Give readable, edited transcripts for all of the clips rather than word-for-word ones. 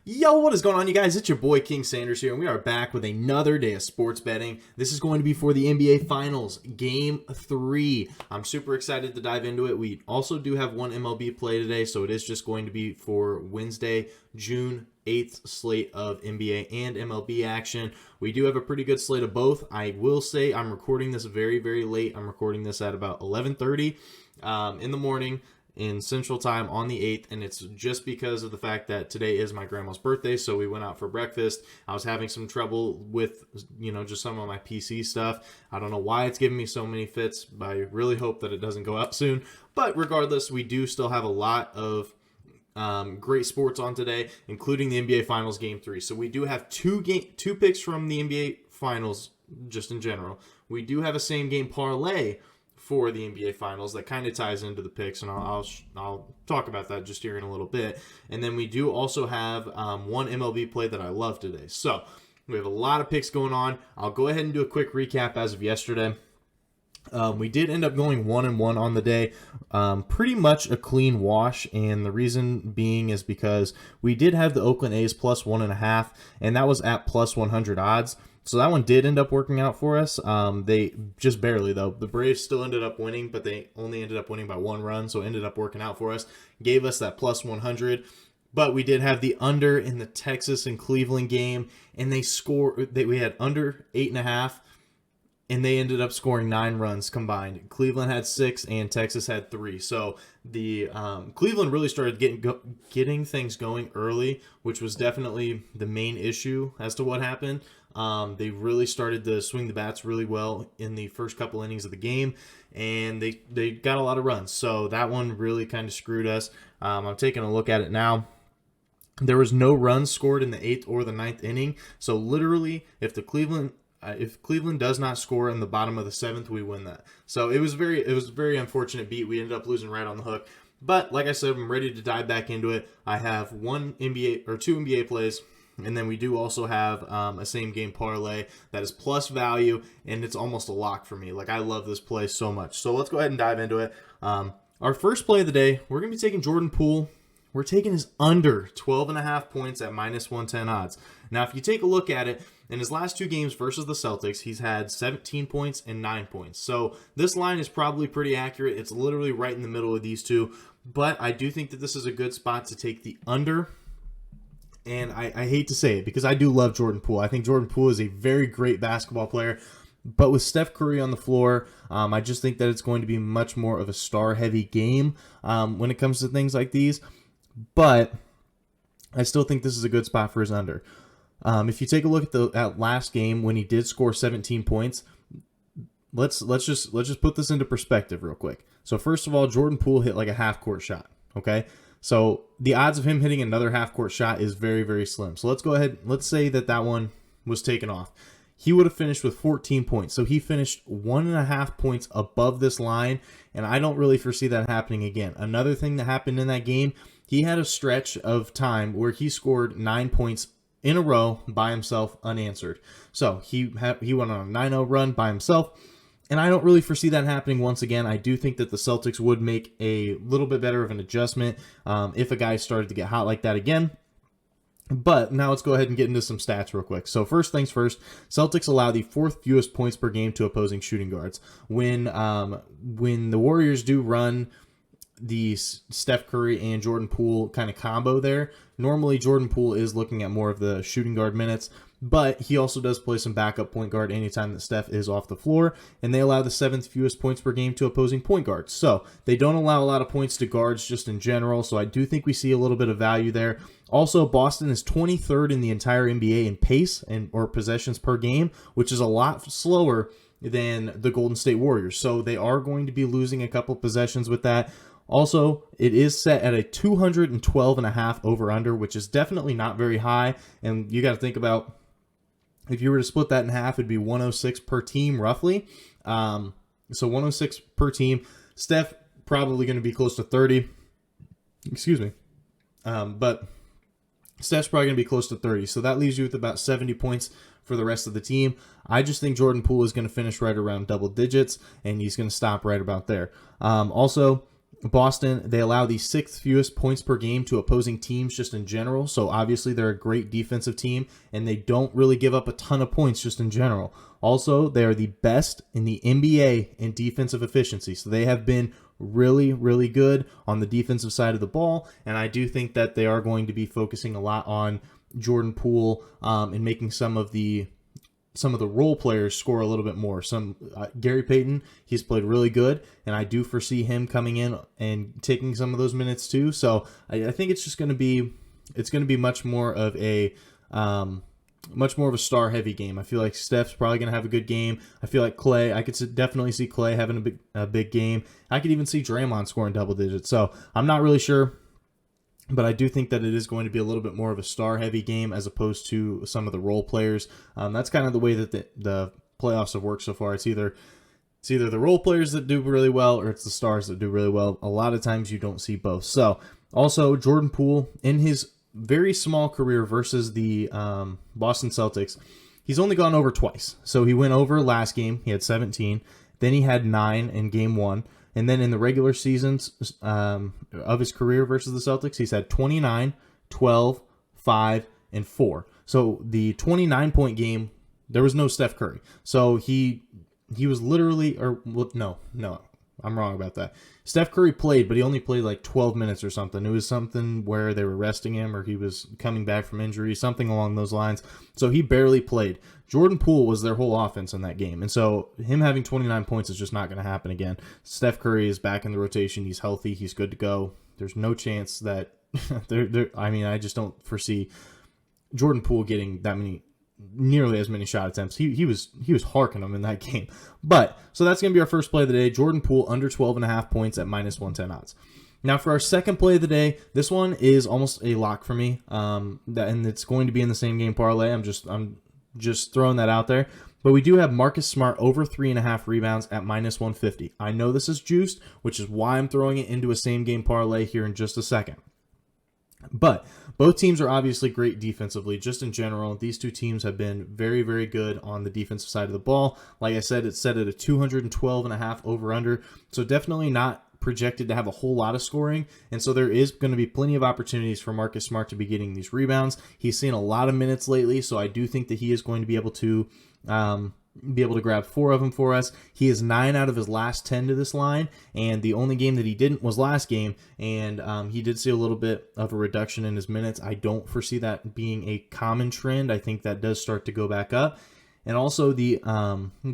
Yo, what is going on, you guys? It's your boy King Sanders here, and we are back with another day of sports betting. This is going to be for the NBA Finals, Game 3. I'm super excited to dive into it. We also do have one MLB play today, so it is just going to be for Wednesday, June 8th slate of NBA and MLB action. We do have a pretty good slate of both. I will say I'm recording this very, very late. I'm recording this at about 11:30 in the morning in Central Time on the 8th, and it's just because of the fact that today is my grandma's birthday, so we went out for breakfast. I was having some trouble with, just some of my PC stuff. I don't know why it's giving me so many fits, but I really hope that it doesn't go out soon. But regardless, we do still have a lot of great sports on today, including the NBA Finals Game 3. So we do have two picks from the NBA Finals, just in general. We do have a same game parlay for the NBA Finals that kind of ties into the picks, and I'll talk about that just here in a little bit. And then we do also have one MLB play that I love today. So we have a lot of picks going on. I'll go ahead and do a quick recap as of yesterday. We did end up going 1-1 on the day, pretty much a clean wash, and the reason being is because we did have the Oakland A's plus 1.5, and that was at plus 100 odds. So that one did end up working out for us. They just barely, though. The Braves still ended up winning, but they only ended up winning by 1 run, so it ended up working out for us. Gave us that plus 100. But we did have the under in the Texas and Cleveland game, and we had under 8.5, and they ended up scoring 9 runs combined. Cleveland had 6, and Texas had 3. So the Cleveland really started getting things going early, which was definitely the main issue as to what happened. They really started to swing the bats really well in the first couple innings of the game, and they got a lot of runs. So that one really kind of screwed us. I'm taking a look at it now. There was no runs scored in the 8th or the 9th inning. So literally, if Cleveland does not score in the bottom of the 7th, we win that. So it was a very unfortunate beat. We ended up losing right on the hook. But like I said, I'm ready to dive back into it. I have two NBA plays. And then we do also have a same game parlay that is plus value, and it's almost a lock for me. Like, I love this play so much. So let's go ahead and dive into it. Our first play of the day, we're going to be taking Jordan Poole. We're taking his under 12.5 points at minus 110 odds. Now, if you take a look at it, in his last 2 games versus the Celtics, he's had 17 points and 9 points. So this line is probably pretty accurate. It's literally right in the middle of these two. But I do think that this is a good spot to take the under. And I hate to say it because I do love Jordan Poole. I think Jordan Poole is a very great basketball player. But with Steph Curry on the floor, I just think that it's going to be much more of a star-heavy game when it comes to things like these. But I still think this is a good spot for his under. If you take a look at last game when he did score 17 points, let's just put this into perspective real quick. So first of all, Jordan Poole hit like a half-court shot, okay? So the odds of him hitting another half-court shot is very, very slim. So let's go ahead. Let's say that one was taken off. He would have finished with 14 points. So he finished 1.5 points above this line, and I don't really foresee that happening again. Another thing that happened in that game, he had a stretch of time where he scored 9 points in a row by himself unanswered. So he went on a 9-0 run by himself. And I don't really foresee that happening once again. I do think that the Celtics would make a little bit better of an adjustment if a guy started to get hot like that again. But now let's go ahead and get into some stats real quick. So first things first, Celtics allow the 4th fewest points per game to opposing shooting guards. When the Warriors do run the Steph Curry and Jordan Poole kind of combo there, normally Jordan Poole is looking at more of the shooting guard minutes, but he also does play some backup point guard anytime that Steph is off the floor, and they allow the 7th fewest points per game to opposing point guards. So they don't allow a lot of points to guards just in general, so I do think we see a little bit of value there. Also, Boston is 23rd in the entire NBA in pace or possessions per game, which is a lot slower than the Golden State Warriors. So they are going to be losing a couple possessions with that. Also, it is set at a 212.5 over-under, which is definitely not very high, and you got to think about if you were to split that in half, it'd be 106 per team, roughly. So 106 per team. Steph probably going to be close to 30. Excuse me. But Steph's probably going to be close to 30. So that leaves you with about 70 points for the rest of the team. I just think Jordan Poole is going to finish right around double digits, and he's going to stop right about there. Also, Boston, they allow the 6th fewest points per game to opposing teams just in general. So obviously they're a great defensive team, and they don't really give up a ton of points just in general. Also, they are the best in the NBA in defensive efficiency. So they have been really, really good on the defensive side of the ball. And I do think that they are going to be focusing a lot on Jordan Poole and making some of the role players score a little bit more. Gary Payton, he's played really good, and I do foresee him coming in and taking some of those minutes too. So I think it's just going to be much more of a star heavy game. I feel like Steph's probably going to have a good game. I feel like Clay, I could definitely see Clay having a big game. I could even see Draymond scoring double digits. So I'm not really sure, but I do think that it is going to be a little bit more of a star-heavy game as opposed to some of the role players. That's kind of the way that the playoffs have worked so far. It's either the role players that do really well or it's the stars that do really well. A lot of times you don't see both. So also Jordan Poole, in his very small career versus the Boston Celtics, he's only gone over twice. So he went over last game. He had 17. Then he had 9 in game 1. And then in the regular seasons of his career versus the Celtics, he's had 29, 12, 5, and 4. So the 29-point game, there was no Steph Curry. So he was literally, no, I'm wrong about that. Steph Curry played, but he only played like 12 minutes or something. It was something where they were resting him or he was coming back from injury, something along those lines. So he barely played. Jordan Poole was their whole offense in that game. And so him having 29 points is just not going to happen again. Steph Curry is back in the rotation. He's healthy. He's good to go. There's no chance that I just don't foresee Jordan Poole getting nearly as many shot attempts. He was harking them in that game. But so that's going to be our first play of the day. Jordan Poole under 12.5 points at -110 odds. Now for our second play of the day, this one is almost a lock for me. And it's going to be in the same game parlay. I'm just throwing that out there. But we do have Marcus Smart over 3.5 rebounds at -150. I know this is juiced, which is why I'm throwing it into a same game parlay here in just a second. But both teams are obviously great defensively. Just in general, these two teams have been very, very good on the defensive side of the ball. Like I said, it's set at a 212.5 over-under, so definitely not projected to have a whole lot of scoring. And so there is going to be plenty of opportunities for Marcus Smart to be getting these rebounds. He's seen a lot of minutes lately, so I do think that he is going to be able to grab 4 of them for us. He is 9 out of his last 10 to this line, and the only game that he didn't was last game, and he did see a little bit of a reduction in his minutes. I don't foresee that being a common trend. I think that does start to go back up. And also the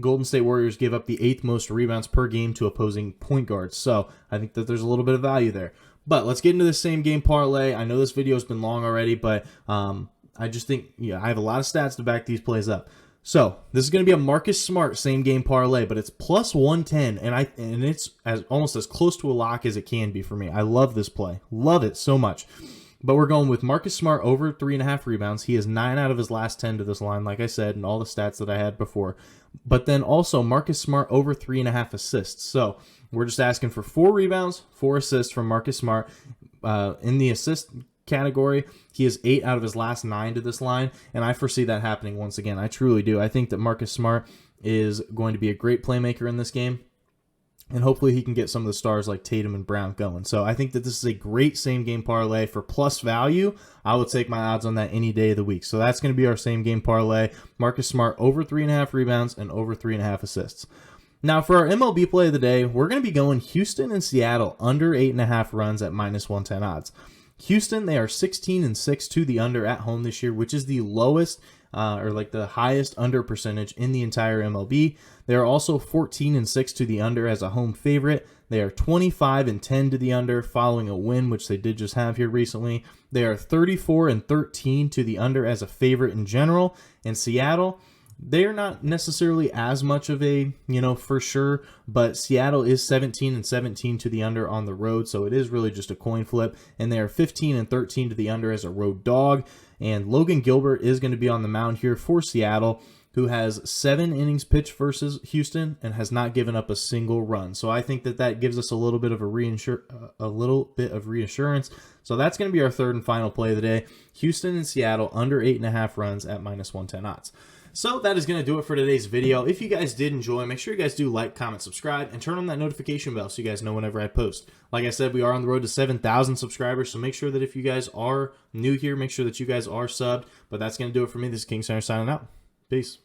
Golden State Warriors give up the 8th most rebounds per game to opposing point guards, so I think that there's a little bit of value there. But let's get into the same game parlay. I know this video has been long already, but I just think I have a lot of stats to back these plays up. So this is going to be a Marcus Smart same game parlay, but it's +110, and it's almost as close to a lock as it can be for me. I love this play, love it so much. But we're going with Marcus Smart over 3.5 rebounds. He is 9 out of his last 10 to this line, like I said, and all the stats that I had before. But then also Marcus Smart over 3.5 assists. So we're just asking for 4 rebounds, 4 assists from Marcus Smart. In the assist category, he is 8 out of his last 9 to this line, and I foresee that happening once again. I truly do. I think that Marcus Smart is going to be a great playmaker in this game, and hopefully he can get some of the stars like Tatum and Brown going. So I think that this is a great same game parlay for plus value. I would take my odds on that any day of the week. So that's going to be our same game parlay. Marcus Smart over 3.5 rebounds and over 3.5 assists. Now for our MLB play of the day, we're going to be going Houston and Seattle under 8.5 runs at -110 odds. Houston, they are 16-6 to the under at home this year, which is the lowest or like the highest under percentage in the entire MLB. They are also 14-6 to the under as a home favorite. They are 25-10 to the under following a win, which they did just have here recently. They are 34-13 to the under as a favorite in general. And Seattle, they're not necessarily as much of a, for sure, but Seattle is 17-17 to the under on the road, so it is really just a coin flip. And they are 15-13 to the under as a road dog. And Logan Gilbert is going to be on the mound here for Seattle, who has 7 innings pitched versus Houston and has not given up a single run. So I think that gives us a little bit of reassurance. So that's going to be our third and final play of the day. Houston and Seattle under 8.5 runs at -110 odds. So that is going to do it for today's video. If you guys did enjoy, make sure you guys do like, comment, subscribe, and turn on that notification bell so you guys know whenever I post. Like I said, we are on the road to 7,000 subscribers, so make sure that if you guys are new here, make sure that you guys are subbed. But that's going to do it for me. This is King Center signing out. Peace.